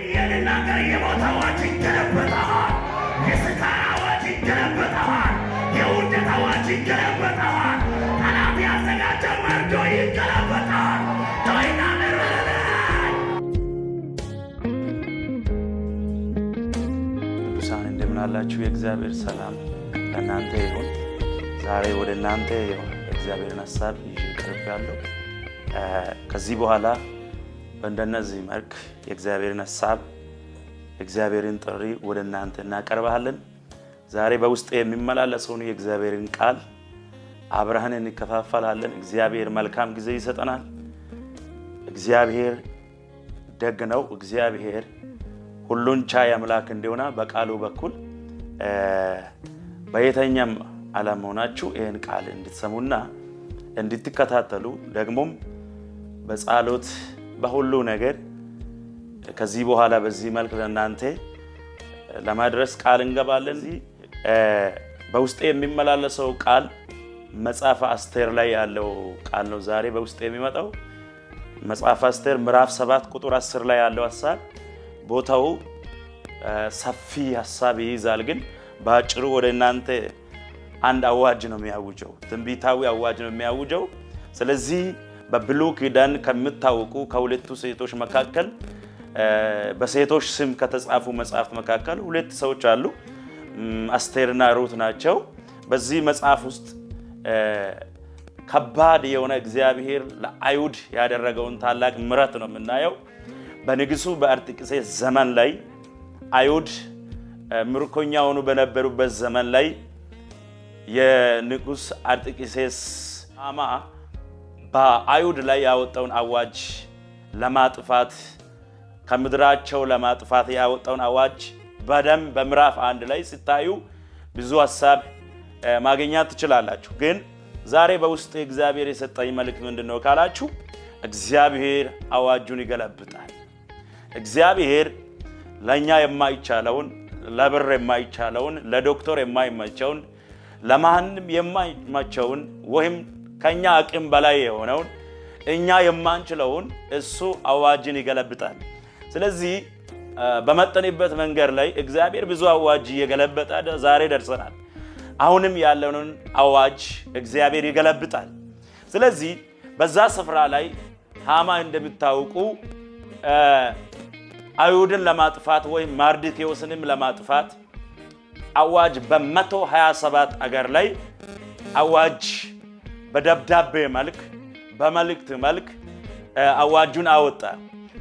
የልናገር የሞት አዋጅ ይገለበጣል። የስካር አዋጅ ይገለበጣል። የውርደት አዋጅ ይገለበጣል። ጠላት ያዘጋጀው መርዶ ይገለበጣል። ቶይና ቅዱሳን እንደምን አላችሁ? የእግዚአብሔር ሰላም ለእናንተ ይሁን። ዛሬ ወደ እናንተ የእግዚአብሔርን ሐሳብ ይዤ ቀርቤያለሁ። ከዚህ በኋላ በእንደነዚህ መልክ የእግዚአብሔርን ሐሳብ የእግዚአብሔርን ጥሪ ወደ እናንተ እናቀርባለን። ዛሬ በውስጥ የሚመላለሰውን የእግዚአብሔርን ቃል አብረን እንከፋፈላለን። እግዚአብሔር መልካም ጊዜ ይሰጠናል። እግዚአብሔር ደግ ነው። እግዚአብሔር ሁሉን ቻይ አምላክ እንደሆነ በቃሉ በኩል በየትኛውም ዓለም ሆናችሁ ይህን ቃል እንድትሰሙና እንድትከታተሉ ደግሞም በጸሎት በሁሉ ነገር ከዚህ በኋላ በዚህ መልክ ለእናንተ ለማድረስ ቃል እንገባለን። በውስጥ የሚመላለሰው ቃል መጽሐፈ አስቴር ላይ ያለው ቃል ነው ዛሬ በውስጥ የሚመጣው። መጽሐፈ አስቴር ምዕራፍ 7 ቁጥር 10 ላይ ያለው ሐሳብ ቦታው ሰፊ ሐሳብ ይይዛል። ግን በአጭሩ ወደ እናንተ አንድ አዋጅ ነው የሚያውጀው፣ ትንቢታዊ አዋጅ ነው የሚያውጀው። ስለዚህ በብሉይ ኪዳን ከምታወቁ ከሁለቱ ሴቶች መካከል በሴቶች ስም ከተጻፉ መጽሐፍት መካከል ሁለት ሰዎች አሉ፣ አስቴርና ሩት ናቸው። በዚህ መጽሐፍ ውስጥ ከባድ የሆነ እግዚአብሔር ለአይሁድ ያደረገውን ታላቅ ምሕረት ነው የምናየው። በንጉሱ በአርጤክስስ ዘመን ላይ አይሁድ ምርኮኛ ሆነው በነበሩበት ዘመን ላይ የንጉስ አርጤክስስ ሃማ በአይሁድ ላይ ያወጣውን አዋጅ ለማጥፋት ከምድራቸው ለማጥፋት ያወጣውን አዋጅ በደም በምዕራፍ 1 ላይ ሲታዩ ብዙ ሐሳብ ማግኘት ትችላላችሁ። ግን ዛሬ በውስጥ እግዚአብሔር የሰጠኝ መልእክት ምንድነው ካላችሁ እግዚአብሔር አዋጁን ይገለብጣል። እግዚአብሔር ለኛ የማይቻለውን ለብር የማይቻለውን ለዶክተር የማይመቸውን ለማንም የማይመቸውን ወይም ከኛ አቅም በላይ የሆነውን እኛ የማንችለውን እሱ አዋጅን ይገለብጣል። ስለዚህ በመጠንበት መንገድ ላይ እግዚአብሔር ብዙ አዋጅ እየገለበጠ ዛሬ ደርሰናል። አሁንም ያለውን አዋጅ እግዚአብሔር ይገለብጣል። ስለዚህ በዛ ስፍራ ላይ ሃማ እንደምታውቁ አይሁድን ለማጥፋት ወይም መርዶክዮስንም ለማጥፋት አዋጅ በ127 አገር ላይ አዋጅ በደብዳቤ መልክ በመልእክት መልክ አዋጁን አወጣ።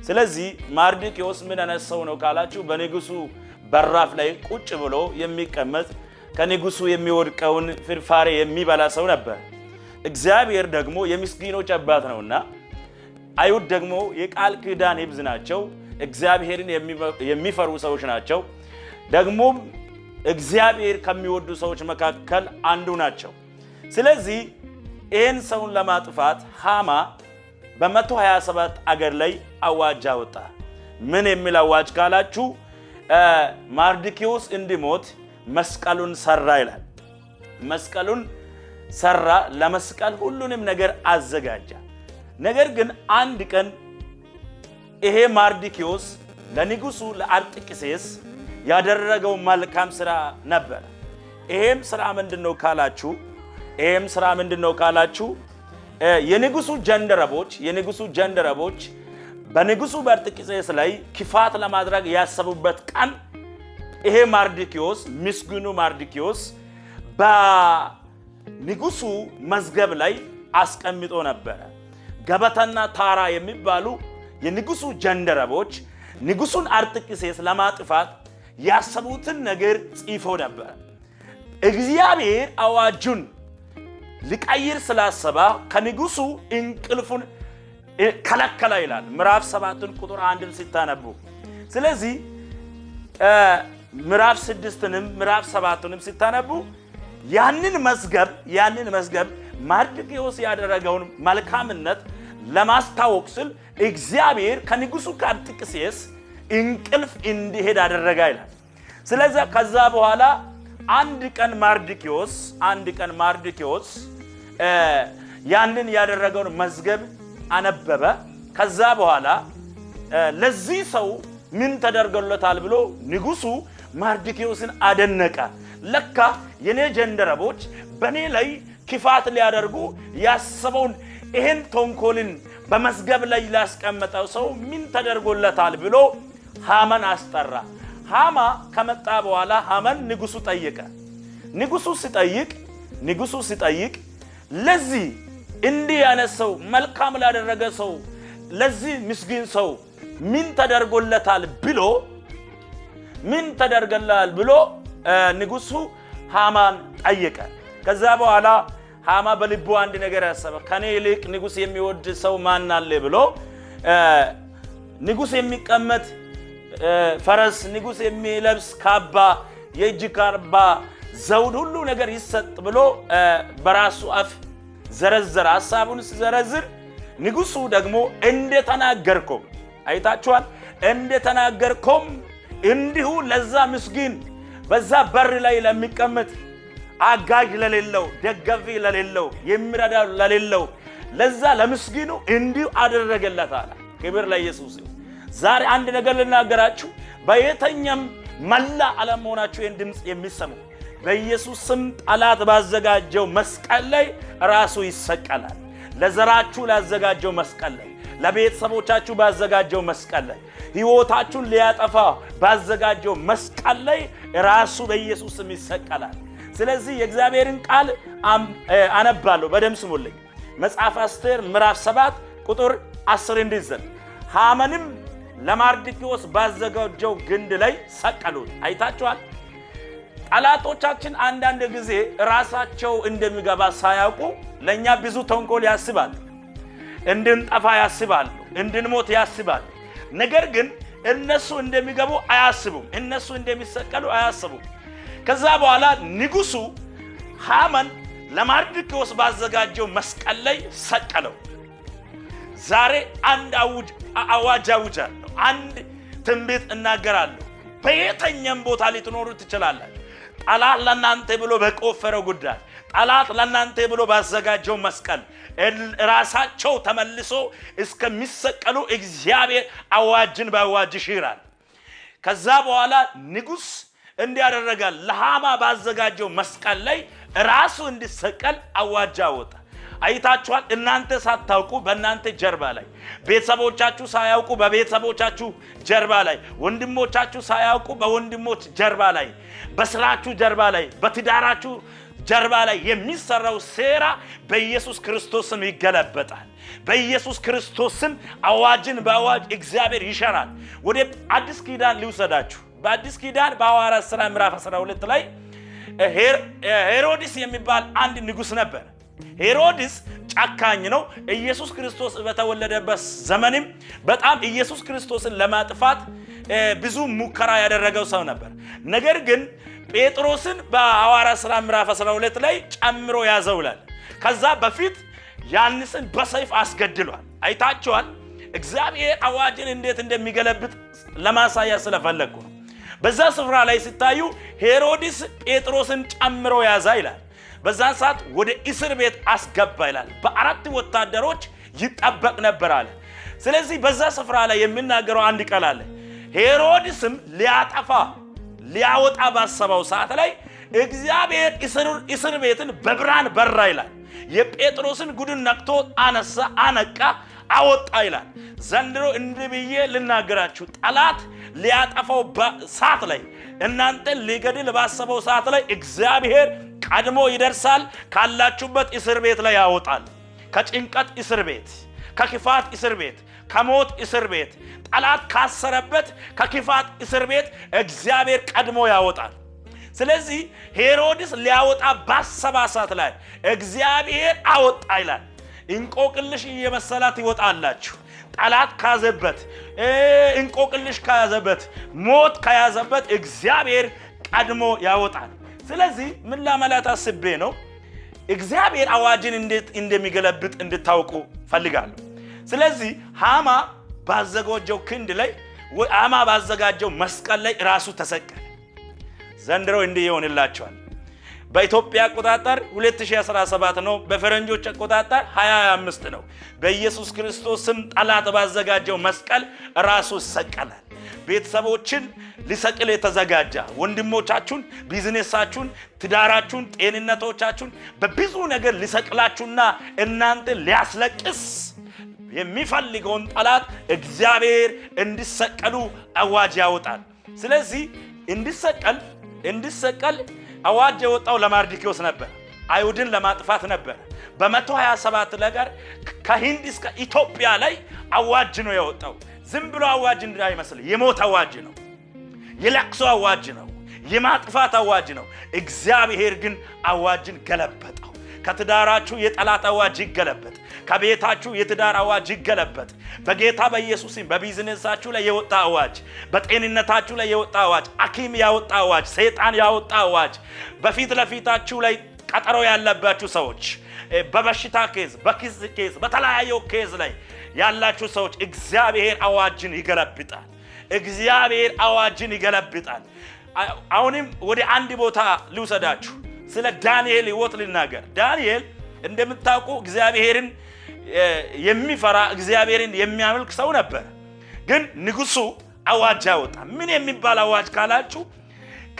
ስለዚህ መርዶክዮስ ምን አነሳው ነው ካላችሁ በንጉሱ በራፍ ላይ ቁጭ ብሎ የሚቀመጥ ከንጉሱ የሚወድቀውን ፍርፋሪ የሚበላ ሰው ነበር። እግዚአብሔር ደግሞ የምስኪኖች አባት ነውና አይሁድ ደግሞ የቃል ኪዳን ሕዝብ ናቸው። እግዚአብሔርን የሚፈሩ ሰዎች ናቸው። ደግሞ እግዚአብሔር ከሚወዱ ሰዎች መካከል አንዱ ናቸው። ስለዚህ ይህን ሰውን ለማጥፋት ሃማ በ127 አገር ላይ አዋጅ አወጣ። ምን የሚል አዋጅ ካላችሁ መርዶክዮስ እንዲሞት መስቀሉን ሰራ ይላል። መስቀሉን ሰራ፣ ለመስቀል ሁሉንም ነገር አዘጋጃ። ነገር ግን አንድ ቀን ይሄ መርዶክዮስ ለንጉሱ ለአርጤክስስ ያደረገው መልካም ስራ ነበር። ይሄም ስራ ምንድነው ካላችሁ የንጉሱ ጀንደረቦች በንጉሱ በአርጤክስስ ላይ ክፋት ለማድረግ ያሰቡበት ቀን ይሄ መርዶክዮስ ምስጉኑ መርዶክዮስ በንጉሱ መዝገብ ላይ አስቀምጦ ነበር። ገበታና ታራ የሚባሉ የንጉሱ ጀንደረቦች ንጉሱን አርጤክስስ ለማጥፋት ያሰቡትን ነገር ጽፎ ነበር። እግዚአብሔር አዋጁን ሊቀይር ስላሰበ ከንጉሱ እንቅልፉን ከለከለ ይላል ምዕራፍ 7 ቁጥር 1 ሲታነቡ። ስለዚህ ምዕራፍ 6ንም ምዕራፍ 7ንም ሲታነቡ ያንን መዝገብ መርዶክዮስ ያደረገውን መልካምነት ለማስታወቅ ስል እግዚአብሔር ከንጉሱ ከአርጤክስስ እንቅልፍ እንዲሄድ አደረገ ይላል። ስለዚህ ከዛ በኋላ አንድ ቀን መርዶክዮስ ያንን ያደረገውን መዝገብ አነበበ። ከዛ በኋላ ለዚህ ሰው ምን ተደርጎለታል ብሎ ንጉሱ መርዶክዮስን አደነቀ። ለካ የኔ ጀንደረቦች በኔ ላይ ክፋት ሊያደርጉ ያሰበውን ይሄን ተንኮልን በመዝገብ ላይ ላስቀመጠው ሰው ምን ተደርጎለታል ብሎ ሃማን አስጠራ። ሃማ ከመጣ በኋላ ሃማን ንጉሱ ጠየቀ። ንጉሱ ሲጠይቅ ለዚህ እንዲህ ያነሰው መልካም ላደረገ ሰው ለዚህ ምስኪን ሰው ምን ተደርጎለታል ብሎ ንጉሱ ሃማን ጠየቀ። ከዛ በኋላ ሃማ በልቡ አንድ ነገር ያሰበ ከኔ ይልቅ ንጉስ የሚወድ ሰው ማን አለ ብሎ ንጉስ የሚቀመጥ ፈረስ ንጉስ የሚለብስ ካባ የእጅ ካባ ዘውድ ሁሉ ነገር ይሰጥ ብሎ በራሱ አፍ ዘረዘረ። ሐሳቡን ሲዘረዝር ንጉሱ ደግሞ እንደተናገርኩም አይታችኋል እንደተናገርኩም እንዲሁ ለዛ ምስኪን በዛ በር ላይ ለሚቀመጥ አጋዥ ለሌለው ደጋፊ ለሌለው የሚረዳ ለሌለው ለዛ ለምስኪኑ እንዲሁ አደረገለታል። ክብር ለኢየሱስ ይሁን። ዛሬ አንድ ነገር ልናገራችሁ። በየተኛም መላ ዓለም ሆናችሁ ይህን ድምጽ የሚሰሙ በኢየሱስ ስም ጠላት ባዘጋጀው መስቀል ላይ ራሱ ይሰቀላል። ለዘራችሁ ላዘጋጀው መስቀል ላይ ለቤተሰቦቻችሁ ባዘጋጀው መስቀል ላይ ሕይወታችሁን ሊያጠፋ ባዘጋጀው መስቀል ላይ ራሱ በኢየሱስ ስም ይሰቀላል። ስለዚህ የእግዚአብሔርን ቃል አነባለሁ። በደምብ ስሙልኝ። መጽሐፈ አስቴር ምዕራፍ 7 ቁጥር 10 እንዲዘል ሃማንም ለመርዶክዮስ ባዘጋጀው ግንድ ላይ ሰቀሉት። አይታችኋል። ጠላቶቻችን አንዳንድ ጊዜ ራሳቸው እንደሚገባ ሳያውቁ ለኛ ብዙ ተንኮል ያስባሉ፣ እንድንጠፋ ያስባሉ፣ እንድንሞት ያስባሉ። ነገር ግን እነሱ እንደሚገቡ አያስቡም፣ እነሱ እንደሚሰቀሉ አያስቡም። ከዛ በኋላ ንጉሱ ሃማን ለመርዶክዮስ ባዘጋጀው መስቀል ላይ ሰቀለው። ዛሬ አንድ አዋጅ አውጃለሁ፣ አንድ ትንቢት እናገራለሁ። በየትኛውም ቦታ ልትኖሩ ትችላላችሁ። ጠላት ለናንተ ብሎ በቆፈረው ጉዳይ፣ ጠላት ለናንተ ብሎ ባዘጋጀው መስቀል ራሳቸው ተመልሶ እስከሚሰቀሉ እግዚአብሔር አዋጅን በአዋጅ ይሽራል። ከዛ በኋላ ንጉስ እንዲያደረጋል ለሃማ ባዘጋጀው መስቀል ላይ ራሱ እንዲሰቀል አዋጅ አወጣ። አይታችኋል። እናንተ ሳታውቁ በእናንተ ጀርባ ላይ፣ ቤተሰቦቻችሁ ሳያውቁ በቤተሰቦቻችሁ ጀርባ ላይ፣ ወንድሞቻችሁ ሳያውቁ በወንድሞች ጀርባ ላይ፣ በስራችሁ ጀርባ ላይ፣ በትዳራችሁ ጀርባ ላይ የሚሰራው ሴራ በኢየሱስ ክርስቶስም ይገለበጣል። በኢየሱስ ክርስቶስም አዋጅን በአዋጅ እግዚአብሔር ይሽራል። ወደ አዲስ ኪዳን ልውሰዳችሁ። በአዲስ ኪዳን በሐዋርያት ሥራ ምዕራፍ 12 ላይ ሄሮድስ የሚባል አንድ ንጉስ ነበር። ሄሮድስ ጨካኝ ነው። ኢየሱስ ክርስቶስ በተወለደበት ዘመንም በጣም ኢየሱስ ክርስቶስን ለማጥፋት ብዙ ሙከራ ያደረገው ሰው ነበር። ነገር ግን ጴጥሮስን በሐዋርያት ሥራ ምዕራፍ 12 ላይ ጨምሮ ያዘውላል። ከዛ በፊት ያንስን በሰይፍ አስገድሏል። አይታችኋል። እግዚአብሔር አዋጅን እንዴት እንደሚገለብጥ ለማሳያ ስለፈለኩ ነው። በዛ ስፍራ ላይ ሲታዩ ሄሮድስ ጴጥሮስን ጨምሮ ያዛ ይላል። በዛን ሰዓት ወደ እስር ቤት አስገባ ይላል። በአራት ወታደሮች ይጠበቅ ነበር አለ። ስለዚህ በዛ ስፍራ ላይ የሚናገረው አንድ ቃል አለ። ሄሮድስም ሊያወጣ ባሰበው ሰዓት ላይ እግዚአብሔር እስር ቤትን በብርሃን በራ ይላል። የጴጥሮስን ጉድን ነቅቶ አነቃ አወጣ ይላል። ዘንድሮ እንዲህ ብዬ ልናገራችሁ፣ ጠላት ሊያጠፋው ሰዓት ላይ እናንተን ሊገድል ባሰበው ሰዓት ላይ እግዚአብሔር ቀድሞ ይደርሳል። ካላችሁበት እስር ቤት ላይ ያወጣል። ከጭንቀት እስር ቤት፣ ከክፋት እስር ቤት፣ ከሞት እስር ቤት፣ ጠላት ካሰረበት ከክፋት እስር ቤት እግዚአብሔር ቀድሞ ያወጣል። ስለዚህ ሄሮድስ ሊያወጣ ባሰባ ሰዓት ላይ እግዚአብሔር አወጣ ይላል። እንቆቅልሽ እየመሰላት ይወጣላችሁ። ጠላት ካዘበት፣ እንቆቅልሽ ካዘበት፣ ሞት ከያዘበት እግዚአብሔር ቀድሞ ያወጣል። ስለዚህ ምን ለማለት አስቤ ነው? እግዚአብሔር አዋጅን እንዴት እንደሚገለብጥ እንድታውቁ ፈልጋለሁ። ስለዚህ ሃማ ባዘጋጀው ክንድ ላይ ሃማ ባዘጋጀው መስቀል ላይ ራሱ ተሰቀለ። ዘንድሮ እንዲህ ይሆንላችኋል። በኢትዮጵያ አቆጣጠር 2017 ነው። በፈረንጆች አቆጣጠር 2025 ነው። በኢየሱስ ክርስቶስ ስም ጠላት ባዘጋጀው መስቀል ራሱ ይሰቀላል። ቤተሰቦችን ሊሰቅል የተዘጋጀ ወንድሞቻችሁን፣ ቢዝነሳችሁን፣ ትዳራችሁን፣ ጤንነቶቻችሁን በብዙ ነገር ሊሰቅላችሁና እናንተ ሊያስለቅስ የሚፈልገውን ጠላት እግዚአብሔር እንዲሰቀሉ አዋጅ ያወጣል። ስለዚህ እንዲሰቀል አዋጅ የወጣው ለማርዲኪዮስ ነበር። አይሁድን ለማጥፋት ነበር። በ127 ነገር ከሂንድ እስከ ኢትዮጵያ ላይ አዋጅ ነው የወጣው። ዝም ብሎ አዋጅ እንዳይመስል የሞት አዋጅ ነው፣ የለቅሶ አዋጅ ነው፣ የማጥፋት አዋጅ ነው። እግዚአብሔር ግን አዋጅን ገለበጠው። ከትዳራችሁ የጠላት አዋጅ ይገለበጥ። ከቤታችሁ የትዳር አዋጅ ይገለበጥ። በጌታ በኢየሱስም በቢዝነሳችሁ ላይ የወጣ አዋጅ፣ በጤንነታችሁ ላይ የወጣ አዋጅ፣ ሐኪም ያወጣ አዋጅ፣ ሰይጣን ያወጣ አዋጅ፣ በፊት ለፊታችሁ ላይ ቀጠሮ ያለባችሁ ሰዎች፣ በበሽታ ኬዝ፣ በኪስ ኬዝ፣ በተለያየ ኬዝ ላይ ያላችሁ ሰዎች እግዚአብሔር አዋጅን ይገለብጣል። እግዚአብሔር አዋጅን ይገለብጣል። አሁንም ወደ አንድ ቦታ ልውሰዳችሁ። ስለ ዳንኤል ሕይወት ልናገር። ዳንኤል እንደምታውቁ እግዚአብሔርን የሚፈራ እግዚአብሔርን የሚያመልክ ሰው ነበር። ግን ንጉሱ አዋጅ አወጣ። ምን የሚባል አዋጅ ካላችሁ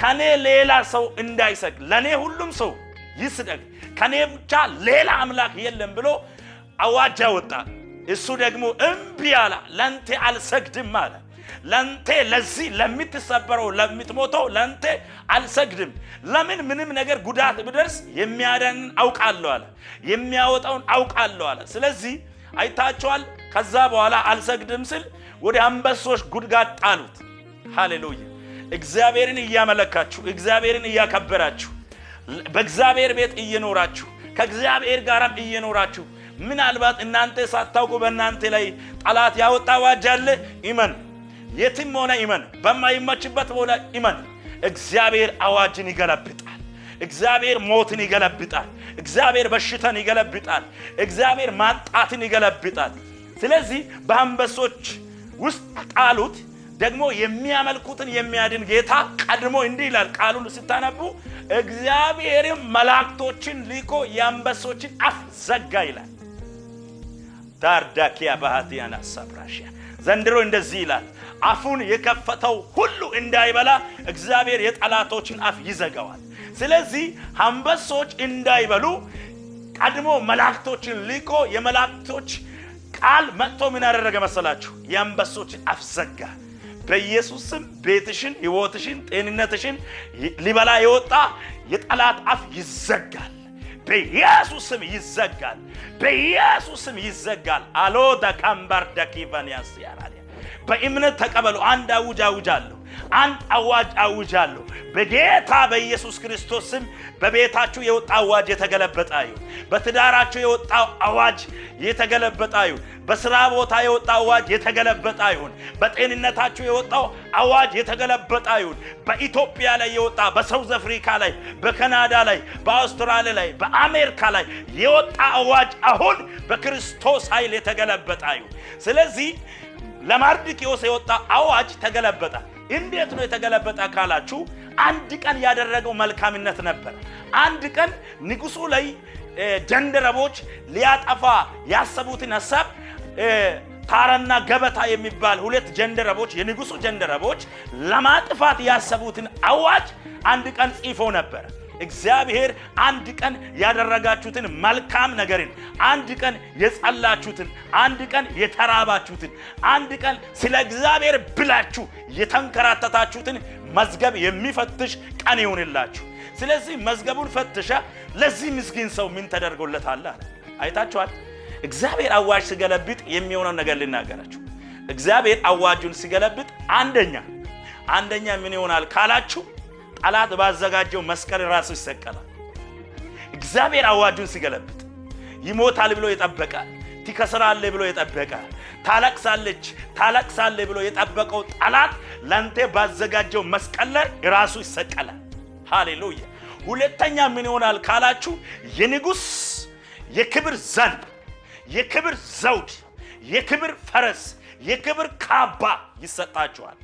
ከኔ ሌላ ሰው እንዳይሰግድ፣ ለኔ ሁሉም ሰው ይስገድ፣ ከኔ ብቻ ሌላ አምላክ የለም ብሎ አዋጅ አወጣ። እሱ ደግሞ እምቢ አለ። ለንተ አልሰግድም አለ። ለንተ ለዚህ ለምትሰበረው ለምትሞተው ለንተ አልሰግድም። ለምን? ምንም ነገር ጉዳት ቢደርስ የሚያደን አውቃለሁ አለ፣ የሚያወጣውን አውቃለሁ አለ። ስለዚህ አይታችኋል። ከዛ በኋላ አልሰግድም ስል ወደ አንበሶች ጉድጓድ ጣሉት። ሃሌሉያ! እግዚአብሔርን እያመለካችሁ እግዚአብሔርን እያከበራችሁ በእግዚአብሔር ቤት እየኖራችሁ ከእግዚአብሔር ጋርም እየኖራችሁ ምናልባት እናንተ ሳታውቁ በእናንተ ላይ ጠላት ያወጣ አዋጅ አለ። ኢመን የትም ሆነ ኢመን፣ በማይመችበት ሆነ ኢመን። እግዚአብሔር አዋጅን ይገለብጣል። እግዚአብሔር ሞትን ይገለብጣል። እግዚአብሔር በሽታን ይገለብጣል። እግዚአብሔር ማጣትን ይገለብጣል። ስለዚህ በአንበሶች ውስጥ ጣሉት። ደግሞ የሚያመልኩትን የሚያድን ጌታ ቀድሞ እንዲህ ይላል ቃሉን ስታነቡ፣ እግዚአብሔርም መላእክቶችን ልኮ የአንበሶችን አፍ ዘጋ ይላል። ዳርዳኪያ ባህቲያና ሳብራሽያ ዘንድሮ እንደዚህ ይላል፣ አፉን የከፈተው ሁሉ እንዳይበላ እግዚአብሔር የጠላቶችን አፍ ይዘጋዋል። ስለዚህ አንበሶች እንዳይበሉ ቀድሞ መላእክቶችን ልኮ የመላእክቶች ቃል መጥቶ ምን ያደረገ መሰላችሁ? የአንበሶችን አፍ ዘጋ። በኢየሱስ ስም ቤትሽን፣ ሕይወትሽን፣ ጤንነትሽን ሊበላ የወጣ የጠላት አፍ ይዘጋል። በኢየሱስ ስም ይዘጋል። በኢየሱስ ስም ይዘጋል። አሎ ዳካምባር ዳኪቫኒያስ ያራለ በእምነት ተቀበሉ። አንድ አውጅ አውጃለሁ። አንድ አዋጅ አውጃለሁ። በጌታ በኢየሱስ ክርስቶስ ስም በቤታችሁ የወጣ አዋጅ የተገለበጠ ይሁን። በትዳራችሁ የወጣ አዋጅ የተገለበጠ ይሁን። በስራ ቦታ የወጣ አዋጅ የተገለበጠ ይሁን። በጤንነታችሁ የወጣው አዋጅ የተገለበጠ ይሁን። በኢትዮጵያ ላይ የወጣ፣ በሳውዝ አፍሪካ ላይ፣ በካናዳ ላይ፣ በአውስትራሊያ ላይ፣ በአሜሪካ ላይ የወጣ አዋጅ አሁን በክርስቶስ ኃይል የተገለበጠ ይሁን። ስለዚህ ለማርዲኪዮስ የወጣ አዋጅ ተገለበጠ። እንዴት ነው የተገለበጠ ካላችሁ፣ አንድ ቀን ያደረገው መልካምነት ነበር። አንድ ቀን ንጉሱ ላይ ጀንደረቦች ሊያጠፋ ያሰቡትን ሐሳብ ታራና ገበታ የሚባል ሁለት ጀንደረቦች፣ የንጉሱ ጀንደረቦች ለማጥፋት ያሰቡትን አዋጅ አንድ ቀን ጽፎ ነበር። እግዚአብሔር አንድ ቀን ያደረጋችሁትን መልካም ነገርን፣ አንድ ቀን የጸላችሁትን፣ አንድ ቀን የተራባችሁትን፣ አንድ ቀን ስለ እግዚአብሔር ብላችሁ የተንከራተታችሁትን መዝገብ የሚፈትሽ ቀን ይሁንላችሁ። ስለዚህ መዝገቡን ፈትሻ ለዚህ ምስኪን ሰው ምን ተደርጎለታል አለ። አይታችኋል። እግዚአብሔር አዋጅ ሲገለብጥ የሚሆነው ነገር ልናገራችሁ። እግዚአብሔር አዋጁን ሲገለብጥ አንደኛ ምን ይሆናል ካላችሁ፣ ጠላት ባዘጋጀው መስቀል ራሱ ይሰቀላል። እግዚአብሔር አዋጁን ሲገለብጥ ይሞታል ብሎ የጠበቀ፣ ትከስራለህ ብሎ የጠበቀ፣ ታለቅሳለህ ብሎ የጠበቀው ጠላት ለአንተ ባዘጋጀው መስቀል ላይ ራሱ ይሰቀላል። ሃሌሉያ። ሁለተኛ ምን ይሆናል ካላችሁ፣ የንጉስ የክብር ዘንግ፣ የክብር ዘውድ፣ የክብር ፈረስ፣ የክብር ካባ ይሰጣቸዋል።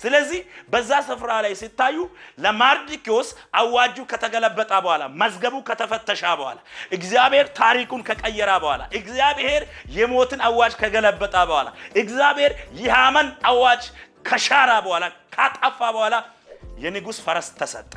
ስለዚህ በዛ ስፍራ ላይ ሲታዩ ለማርዲኪዮስ አዋጁ ከተገለበጠ በኋላ፣ መዝገቡ ከተፈተሻ በኋላ፣ እግዚአብሔር ታሪኩን ከቀየራ በኋላ፣ እግዚአብሔር የሞትን አዋጅ ከገለበጠ በኋላ፣ እግዚአብሔር የሐማን አዋጅ ከሻራ በኋላ ካጠፋ በኋላ የንጉሥ ፈረስ ተሰጠ።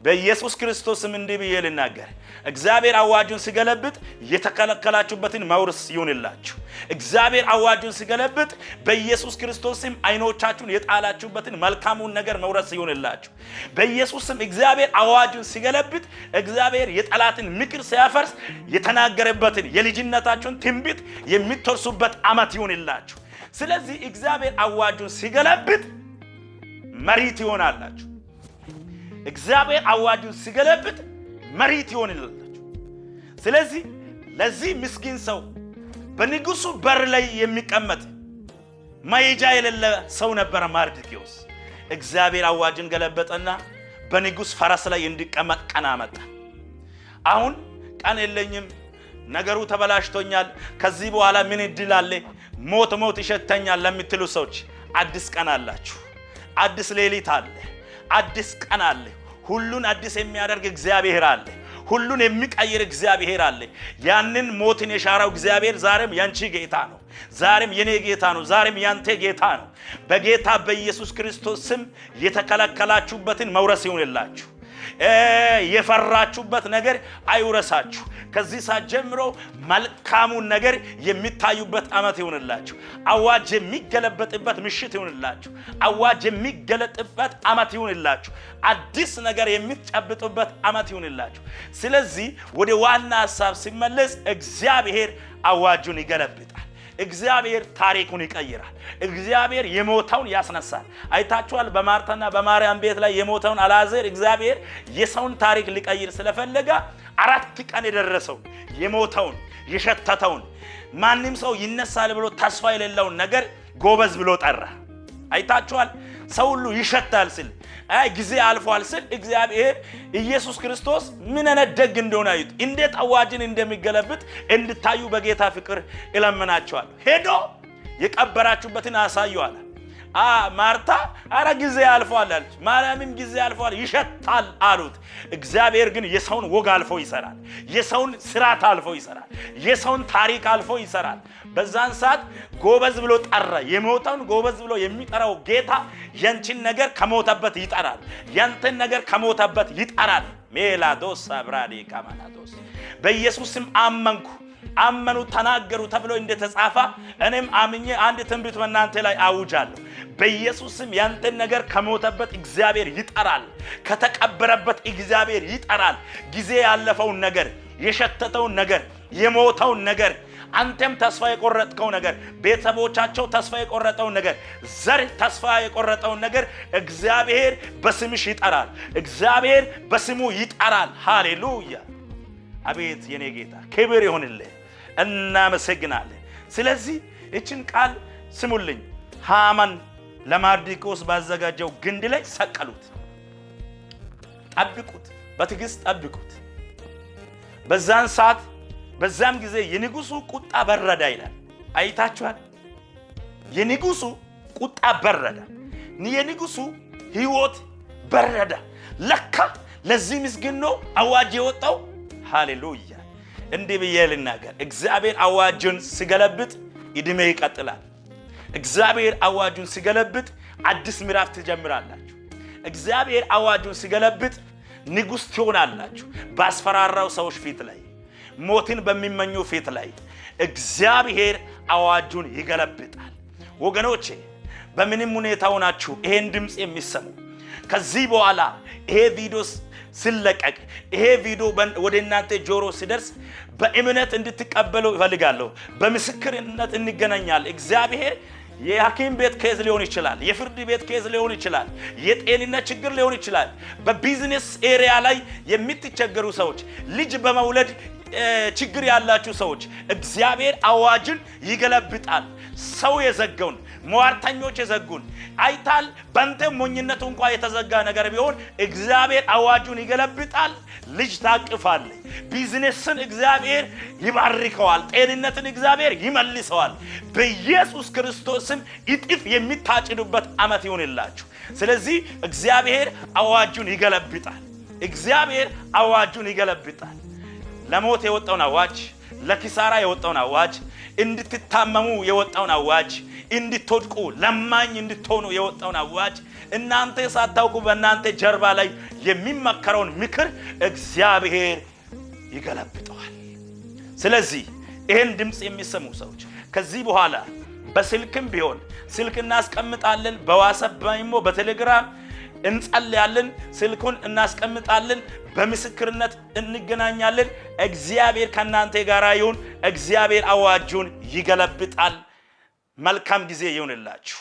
በኢየሱስ ክርስቶስም እንዲህ ብዬ ልናገር፣ እግዚአብሔር አዋጁን ሲገለብጥ የተከለከላችሁበትን መውረስ ይሁንላችሁ። እግዚአብሔር አዋጁን ሲገለብጥ በኢየሱስ ክርስቶስም አይኖቻችሁን የጣላችሁበትን መልካሙን ነገር መውረስ ይሁንላችሁ። በኢየሱስም እግዚአብሔር አዋጁን ሲገለብጥ እግዚአብሔር የጠላትን ምክር ሲያፈርስ የተናገረበትን የልጅነታችሁን ትንቢት የሚተርሱበት ዓመት ይሁንላችሁ። ስለዚህ እግዚአብሔር አዋጁን ሲገለብጥ መሪት ይሆናላችሁ። እግዚአብሔር አዋጁን ሲገለብጥ መሪት ይሆንላችሁ። ስለዚህ ለዚህ ምስኪን ሰው በንጉሱ በር ላይ የሚቀመጥ መሄጃ የሌለ ሰው ነበር መርዶክዮስ። እግዚአብሔር አዋጁን ገለበጠና በንጉስ ፈረስ ላይ እንዲቀመጥ ቀን አመጣ። አሁን ቀን የለኝም፣ ነገሩ ተበላሽቶኛል፣ ከዚህ በኋላ ምን እድል አለ፣ ሞት ይሸተኛል ለምትሉ ሰዎች አዲስ ቀን አላችሁ። አዲስ ሌሊት አለ፣ አዲስ ቀን አለ። ሁሉን አዲስ የሚያደርግ እግዚአብሔር አለ። ሁሉን የሚቀይር እግዚአብሔር አለ። ያንን ሞትን የሻራው እግዚአብሔር ዛሬም ያንቺ ጌታ ነው። ዛሬም የኔ ጌታ ነው። ዛሬም ያንተ ጌታ ነው። በጌታ በኢየሱስ ክርስቶስ ስም የተከለከላችሁበትን መውረስ ይሁንላችሁ። የፈራችሁበት ነገር አይውረሳችሁ። ከዚህ ሰዓት ጀምሮ መልካሙን ነገር የሚታዩበት ዓመት ይሁንላችሁ። አዋጅ የሚገለበጥበት ምሽት ይሁንላችሁ። አዋጅ የሚገለጥበት ዓመት ይሁንላችሁ። አዲስ ነገር የሚጨብጡበት ዓመት ይሁንላችሁ። ስለዚህ ወደ ዋና ሐሳብ ሲመለስ እግዚአብሔር አዋጁን ይገለብጣል። እግዚአብሔር ታሪኩን ይቀይራል። እግዚአብሔር የሞተውን ያስነሳል። አይታችኋል። በማርታና በማርያም ቤት ላይ የሞተውን አልዓዛር እግዚአብሔር የሰውን ታሪክ ሊቀይር ስለፈለገ 4 ቀን የደረሰው የሞተውን የሸተተውን ማንም ሰው ይነሳል ብሎ ተስፋ የሌለውን ነገር ጎበዝ ብሎ ጠራ። አይታችኋል። ሰው ሁሉ ይሸታል ሲል ጊዜ አልፏል ሲል እግዚአብሔር ኢየሱስ ክርስቶስ ምን እንደግ እንደሆነ አይቱ እንዴት አዋጅን እንደሚገለብጥ እንድታዩ በጌታ ፍቅር እለምናችኋለሁ። ሄዶ የቀበራችሁበትን አሳዩ አለ። ማርታ አረ ጊዜ አልፏል አለች። ማርያምም ጊዜ አልፏል ይሸታል አሉት። እግዚአብሔር ግን የሰውን ወግ አልፎ ይሰራል። የሰውን ስርዓት አልፎ ይሰራል። የሰውን ታሪክ አልፎ ይሰራል። በዛን ሰዓት ጎበዝ ብሎ ጠራ። የሞተውን ጎበዝ ብሎ የሚጠራው ጌታ ያንቺን ነገር ከሞተበት ይጠራል። ያንተን ነገር ከሞተበት ይጠራል። ሜላዶስ አብራዲ ካማናዶስ በኢየሱስም አመኑ ተናገሩ ተብሎ እንደተጻፈ እኔም አምኜ አንድ ትንቢት በእናንተ ላይ አውጃለሁ። በኢየሱስም ያንተን ነገር ከሞተበት እግዚአብሔር ይጠራል። ከተቀበረበት እግዚአብሔር ይጠራል። ጊዜ ያለፈውን ነገር፣ የሸተተውን ነገር፣ የሞተውን ነገር፣ አንተም ተስፋ የቆረጥከው ነገር፣ ቤተሰቦቻቸው ተስፋ የቆረጠው ነገር፣ ዘር ተስፋ የቆረጠው ነገር እግዚአብሔር በስምሽ ይጠራል። እግዚአብሔር በስሙ ይጠራል። ሃሌሉያ! አቤት የኔ ጌታ ክብር ይሁንልህ። እናመሰግናለን። ስለዚህ እችን ቃል ስሙልኝ። ሃማን ለመርዶክዮስ ባዘጋጀው ግንድ ላይ ሰቀሉት። ጠብቁት፣ በትዕግስት ጠብቁት። በዛን ሰዓት በዛም ጊዜ የንጉሱ ቁጣ በረዳ ይላል። አይታችኋል። የንጉሱ ቁጣ በረዳ፣ የንጉሱ ህይወት በረዳ። ለካ ለዚህ ምስግን ነው አዋጅ የወጣው። ሃሌሉያ! እንዲህ ብዬ ልናገር፣ እግዚአብሔር አዋጁን ሲገለብጥ እድሜ ይቀጥላል። እግዚአብሔር አዋጁን ሲገለብጥ አዲስ ምዕራፍ ትጀምራላችሁ። እግዚአብሔር አዋጁን ሲገለብጥ ንጉስ ትሆናላችሁ። ባስፈራራው ሰዎች ፊት ላይ፣ ሞትን በሚመኙ ፊት ላይ እግዚአብሔር አዋጁን ይገለብጣል። ወገኖቼ በምንም ሁኔታ ሆናችሁ ይሄን ድምጽ የሚሰሙ ከዚህ በኋላ ይሄ ቪዲዮ ሲለቀቅ ይሄ ቪዲዮ ወደ እናንተ ጆሮ ሲደርስ በእምነት እንድትቀበሉ እፈልጋለሁ። በምስክርነት እንገናኛለን። እግዚአብሔር የሐኪም ቤት ኬዝ ሊሆን ይችላል፣ የፍርድ ቤት ኬዝ ሊሆን ይችላል፣ የጤንነት ችግር ሊሆን ይችላል። በቢዝነስ ኤሪያ ላይ የምትቸገሩ ሰዎች፣ ልጅ በመውለድ ችግር ያላችሁ ሰዎች እግዚአብሔር አዋጅን ይገለብጣል። ሰው የዘጋውን ሟርተኞች የዘጉን አይታል። በእንተ ሞኝነቱ እንኳን የተዘጋ ነገር ቢሆን እግዚአብሔር አዋጁን ይገለብጣል። ልጅ ታቅፋለህ። ቢዝነስን እግዚአብሔር ይባርከዋል። ጤንነትን እግዚአብሔር ይመልሰዋል። በኢየሱስ ክርስቶስም እጥፍ የሚታጭዱበት ዓመት ይሁንላችሁ። ስለዚህ እግዚአብሔር አዋጁን ይገለብጣል። እግዚአብሔር አዋጁን ይገለብጣል። ለሞት የወጣውን አዋጅ፣ ለኪሳራ የወጣውን አዋጅ፣ እንድትታመሙ የወጣውን አዋጅ፣ እንድትወድቁ ለማኝ እንድትሆኑ የወጣውን አዋጅ፣ እናንተ ሳታውቁ በእናንተ ጀርባ ላይ የሚመከረውን ምክር እግዚአብሔር ይገለብጠዋል። ስለዚህ ይሄን ድምጽ የሚሰሙ ሰዎች ከዚህ በኋላ በስልክም ቢሆን ስልክ እናስቀምጣለን፣ በዋትስአፕ በቴሌግራም እንጸልያለን፣ ስልኩን እናስቀምጣለን፣ በምስክርነት እንገናኛለን። እግዚአብሔር ከናንተ ጋር ይሁን። እግዚአብሔር አዋጁን ይገለብጣል። መልካም ጊዜ ይሁንላችሁ።